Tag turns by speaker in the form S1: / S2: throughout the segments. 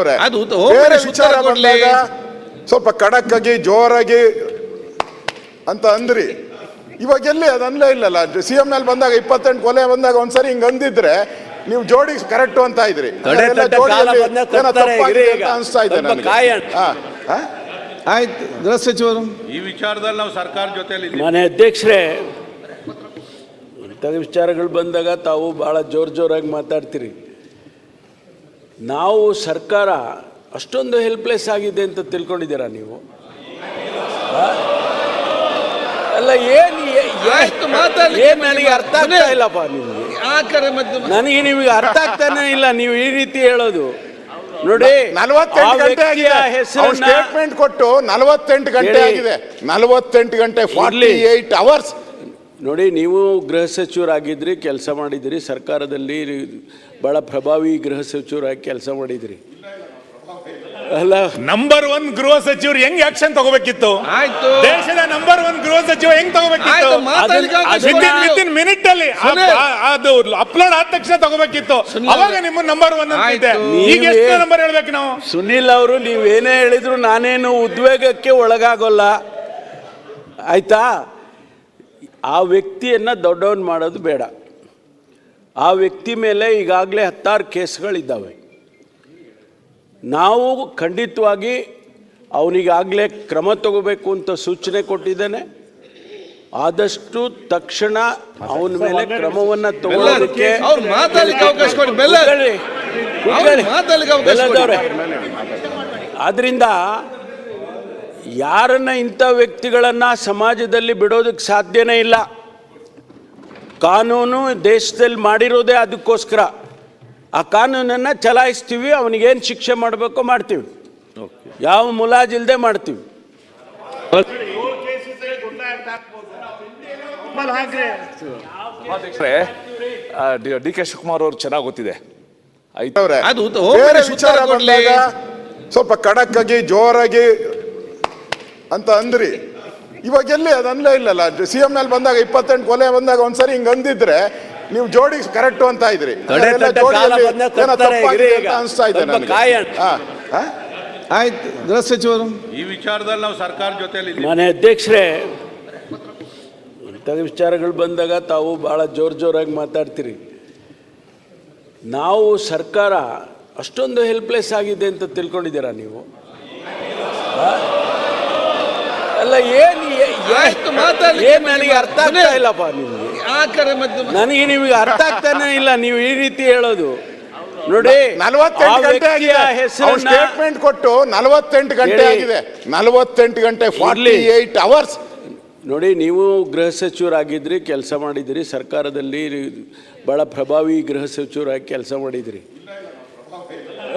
S1: ಅವ್ರೆ
S2: ಅದು
S1: ಬೇರೆ ವಿಚಾರ ಬಂದಾಗ ಸ್ವಲ್ಪ ಖಡಕ್ ಆಗಿ ಜೋರಾಗಿ ಅಂತ ಅಂದ್ರಿ. ಇವಾಗ ಎಲ್ಲಿ ಅದು ಅನ್ಲೇ ಇಲ್ಲಲ್ಲ. ಸಿಎಂ ಮೇಲೆ ಬಂದಾಗ 28 ಕೊಲೆ ಬಂದಾಗ ಒಂದ್ಸರಿ ಹಿಂಗ್ ಅಂದಿದ್ರೆ ನೀವು ಜೋಡಿ ಕರೆಕ್ಟ್ ಅಂತ ಇದ್ರಿ. ಅನಿಸ್ತಾ ಇದೆ ನನಗೆ.
S2: ಆಯ್ತು, ಗೃಹ ಸಚಿವರು
S3: ಈ ವಿಚಾರದಲ್ಲಿ ನಾವು ಸರ್ಕಾರ ಜೊತೆಲಿ
S4: ಮಾನ್ಯ ಅಧ್ಯಕ್ಷರೇ, ಇಂಥ ವಿಚಾರಗಳು ಬಂದಾಗ ತಾವು ಭಾಳ ಜೋರಾಗಿ ಮಾತಾಡ್ತೀರಿ. ನಾವು ಸರ್ಕಾರ ಅಷ್ಟೊಂದು ಹೆಲ್ಪ್ಲೆಸ್ ಆಗಿದೆ ಅಂತ ತಿಳ್ಕೊಂಡಿದ್ದೀರಾ ನೀವು? ಅಲ್ಲ, ನನಗೆ ಅರ್ಥ ಆಗ್ತಾ ಇಲ್ಲಪ್ಪ. ನನಗೆ ನಿಮಗೆ ಅರ್ಥ ಆಗ್ತಾನೆ ಇಲ್ಲ ನೀವು ಈ ರೀತಿ ಹೇಳೋದು. ನೋಡಿ,
S1: 48 ಗಂಟೆ ಆಗಿದೆ ಸ್ಟೇಟ್ಮೆಂಟ್ ಕೊಟ್ಟು. 48 ಗಂಟೆ ಆಗಿದೆ. 48 ಗಂಟೆ 48 ಅವರ್ಸ್.
S4: ನೋಡಿ, ನೀವು ಗೃಹ ಸಚಿವರಾಗಿದ್ರಿ, ಕೆಲಸ ಮಾಡಿದಿರಿ, ಸರ್ಕಾರದಲ್ಲಿ ಬಹಳ ಪ್ರಭಾವಿ ಗೃಹ ಸಚಿವರಾಗಿ ಕೆಲಸ ಮಾಡಿದಿರಿ. ಅಲ್ಲ,
S5: ನಂಬರ್ 1 ಗೃಹ ಸಚಿವರು ಹೆಂಗ್ ಆಕ್ಷನ್ ತಗೋಬೇಕಿತ್ತು?
S2: ಆಯ್ತು,
S5: ದೇಶದ ನಂಬರ್ 1 ಗೃಹ ಸಚಿವ ಹೆಂಗ್ ತಗೋಬೇಕಿತ್ತು? ವಿತಿನ್ ಮಿನಿಟ್ ಅಲ್ಲಿ ಅದು ಅಪ್ಲೋಡ್ ಆದ ತಕ್ಷಣ ತಗೋಬೇಕಿತ್ತು. ಅವಾಗ ನಿಮ್ಮ ನಂಬರ್ 1 ಅಂತಿದೆ. ಈಗ ಎಷ್ಟು ನಂಬರ್ ಹೇಳ್ಬೇಕು ನಾವು?
S4: ಸುನಿಲ್ ಅವರು, ನೀವೇನೇ ಹೇಳಿದ್ರು ನಾನೇನು ಉದ್ವೇಗಕ್ಕೆ ಒಳಗಾಗೋಲ್ಲ, ಆಯ್ತಾ? ಆ ವ್ಯಕ್ತಿಯನ್ನ ದೊಡ್ಡವನ್ ಮಾಡೋದು ಬೇಡ. ಆ ವ್ಯಕ್ತಿ ಮೇಲೆ ಈಗಾಗಲೇ 16 ಕೇಸ್ಗಳಿದ್ದಾವೆ. ನಾವು ಖಂಡಿತವಾಗಿ ಅವನಿಗಾಗಲೇ ಕ್ರಮ ತಗೋಬೇಕು ಅಂತ ಸೂಚನೆ ಕೊಟ್ಟಿದ್ದೇನೆ. ಆದಷ್ಟು ತಕ್ಷಣ ಅವನ ಮೇಲೆ ಕ್ರಮವನ್ನು ತಗೊಳ್ಳೋದಕ್ಕೆ ಆದ್ರಿಂದ ಯಾರನ್ನ ಇಂಥ ವ್ಯಕ್ತಿಗಳನ್ನು ಸಮಾಜದಲ್ಲಿ ಬಿಡೋದಕ್ಕೆ ಸಾಧ್ಯನೇ ಇಲ್ಲ. ಕಾನೂನು ದೇಶದಲ್ಲಿ ಮಾಡಿರೋದೇ ಅದಕ್ಕೋಸ್ಕರ. ಆ ಕಾನೂನನ್ನು ಚಲಾಯಿಸ್ತೀವಿ, ಅವನಿಗೇನು ಶಿಕ್ಷೆ ಮಾಡಬೇಕೋ ಮಾಡ್ತೀವಿ, ಯಾವ ಮುಲಾಜಿಲ್ದೆ ಮಾಡ್ತೀವಿ.
S5: ಡಿ ಕೆ ಶಿವಕುಮಾರ್ ಅವರು ಚೆನ್ನಾಗಿ ಗೊತ್ತಿದೆ.
S1: ಅದು ಬೇರೆ ವಿಚಾರ ಬಂದಾಗ ಸ್ವಲ್ಪ ಖಡಕ್ ಆಗಿ ಜೋರಾಗಿ ಅಂತ ಅಂದ್ರಿ. ಇವಾಗ ಎಲ್ಲಿ ಅದು ಅನ್ಲೇ ಇಲ್ಲಲ್ಲ. ಸಿಎಂ ಮೇಲೆ ಬಂದಾಗ 28 ಕೊಲೆ ಬಂದಾಗ ಒಂದ್ಸರಿ ಹಿಂಗ್ ಅಂದಿದ್ರೆ ನೀವು ಜೋಡಿ ಕರೆಕ್ಟ್ ಅಂತ ಇದ್ರಿ. ಅನಿಸ್ತಾ ಇದೆ ನನಗೆ.
S2: ಆಯ್ತು, ಗೃಹ ಸಚಿವರು
S3: ಈ ವಿಚಾರದಲ್ಲಿ ನಾವು ಸರ್ಕಾರ ಜೊತೆಲಿ
S4: ಮಾನ್ಯ ಅಧ್ಯಕ್ಷರೇ, ಇಂಥ ವಿಚಾರಗಳು ಬಂದಾಗ ತಾವು ಭಾಳ ಜೋರಾಗಿ ಮಾತಾಡ್ತೀರಿ. ನಾವು ಸರ್ಕಾರ ಅಷ್ಟೊಂದು ಹೆಲ್ಪ್ಲೆಸ್ ಆಗಿದೆ ಅಂತ ತಿಳ್ಕೊಂಡಿದ್ದೀರಾ ನೀವು? ಅಲ್ಲ, ನನಗೆ ಅರ್ಥ ಆಗ್ತಾ ಇಲ್ಲಪ್ಪ. ನನಗೆ ನಿಮಗೆ ಅರ್ಥ ಆಗ್ತಾನೆ ಇಲ್ಲ ನೀವು ಈ ರೀತಿ ಹೇಳೋದು. ನೋಡಿ,
S1: 48 ಗಂಟೆ ಆಗಿದೆ ಸ್ಟೇಟ್ಮೆಂಟ್ ಕೊಟ್ಟು. 48 ಗಂಟೆ ಆಗಿದೆ. 48 ಗಂಟೆ 48 ಅವರ್ಸ್.
S4: ನೋಡಿ, ನೀವು ಗೃಹ ಸಚಿವರಾಗಿದ್ರಿ, ಕೆಲಸ ಮಾಡಿದಿರಿ, ಸರ್ಕಾರದಲ್ಲಿ ಬಹಳ ಪ್ರಭಾವಿ ಗೃಹ ಸಚಿವರಾಗಿ ಕೆಲಸ ಮಾಡಿದಿರಿ.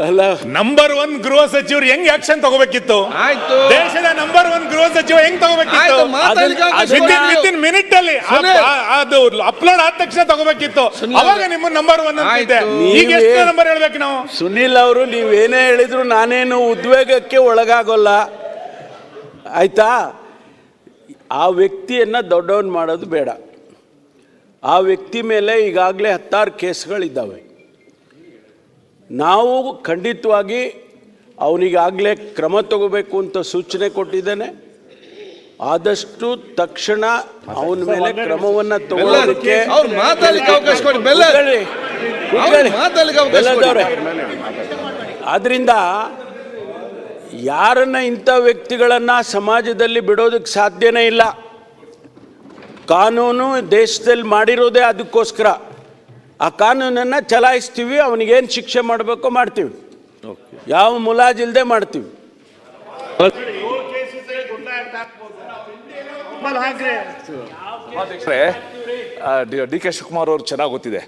S4: ಅಲ್ಲ,
S5: ನಂಬರ್ 1 ಗೃಹ ಸಚಿವರು ಹೆಂಗ್ ಆಕ್ಷನ್ ತಗೋಬೇಕಿತ್ತು?
S2: ಆಯ್ತು,
S5: ದೇಶದ ನಂಬರ್ 1 ಗೃಹ ಸಚಿವ ಹೆಂಗ್ ತಗೋಬೇಕಿತ್ತು? ವಿತಿನ್ ಮಿನಿಟ್ ಅಲ್ಲಿ ಅದು ಅಪ್ಲೋಡ್ ಆದ ತಕ್ಷಣ ತಗೋಬೇಕಿತ್ತು. ಅವಾಗ ನಿಮ್ಮ ನಂಬರ್ 1 ಅಂತಿದೆ. ಈಗ ಎಷ್ಟು ನಂಬರ್ ಹೇಳ್ಬೇಕು ನಾವು?
S4: ಸುನಿಲ್ ಅವರು, ನೀವೇನೇ ಹೇಳಿದ್ರು ನಾನೇನು ಉದ್ವೇಗಕ್ಕೆ ಒಳಗಾಗೋಲ್ಲ, ಆಯ್ತಾ? ಆ ವ್ಯಕ್ತಿಯನ್ನ ದೊಡ್ಡವನ್ ಮಾಡೋದು ಬೇಡ. ಆ ವ್ಯಕ್ತಿ ಮೇಲೆ ಈಗಾಗಲೇ 16 ಕೇಸ್ಗಳಿದ್ದಾವೆ. ನಾವು ಖಂಡಿತವಾಗಿ ಅವನಿಗಾಗಲೇ ಕ್ರಮ ತಗೋಬೇಕು ಅಂತ ಸೂಚನೆ ಕೊಟ್ಟಿದ್ದೇನೆ. ಆದಷ್ಟು ತಕ್ಷಣ ಅವನ ಮೇಲೆ ಕ್ರಮವನ್ನು ತಗೊಳ್ಳೋದಕ್ಕೆ ಆದ್ರಿಂದ ಯಾರನ್ನ ಇಂಥ ವ್ಯಕ್ತಿಗಳನ್ನು ಸಮಾಜದಲ್ಲಿ ಬಿಡೋದಕ್ಕೆ ಸಾಧ್ಯನೇ ಇಲ್ಲ. ಕಾನೂನು ದೇಶದಲ್ಲಿ ಮಾಡಿರೋದೇ ಅದಕ್ಕೋಸ್ಕರ. ಆ ಕಾನೂನನ್ನು ಚಲಾಯಿಸ್ತೀವಿ, ಅವನಿಗೇನು ಶಿಕ್ಷೆ ಮಾಡಬೇಕೋ ಮಾಡ್ತೀವಿ, ಯಾವ ಮುಲಾಜಿಲ್ದೆ ಮಾಡ್ತೀವಿ.
S5: ಡಿ ಕೆ ಶಿವಕುಮಾರ್ ಅವರು ಚೆನ್ನಾಗಿ ಗೊತ್ತಿದೆ.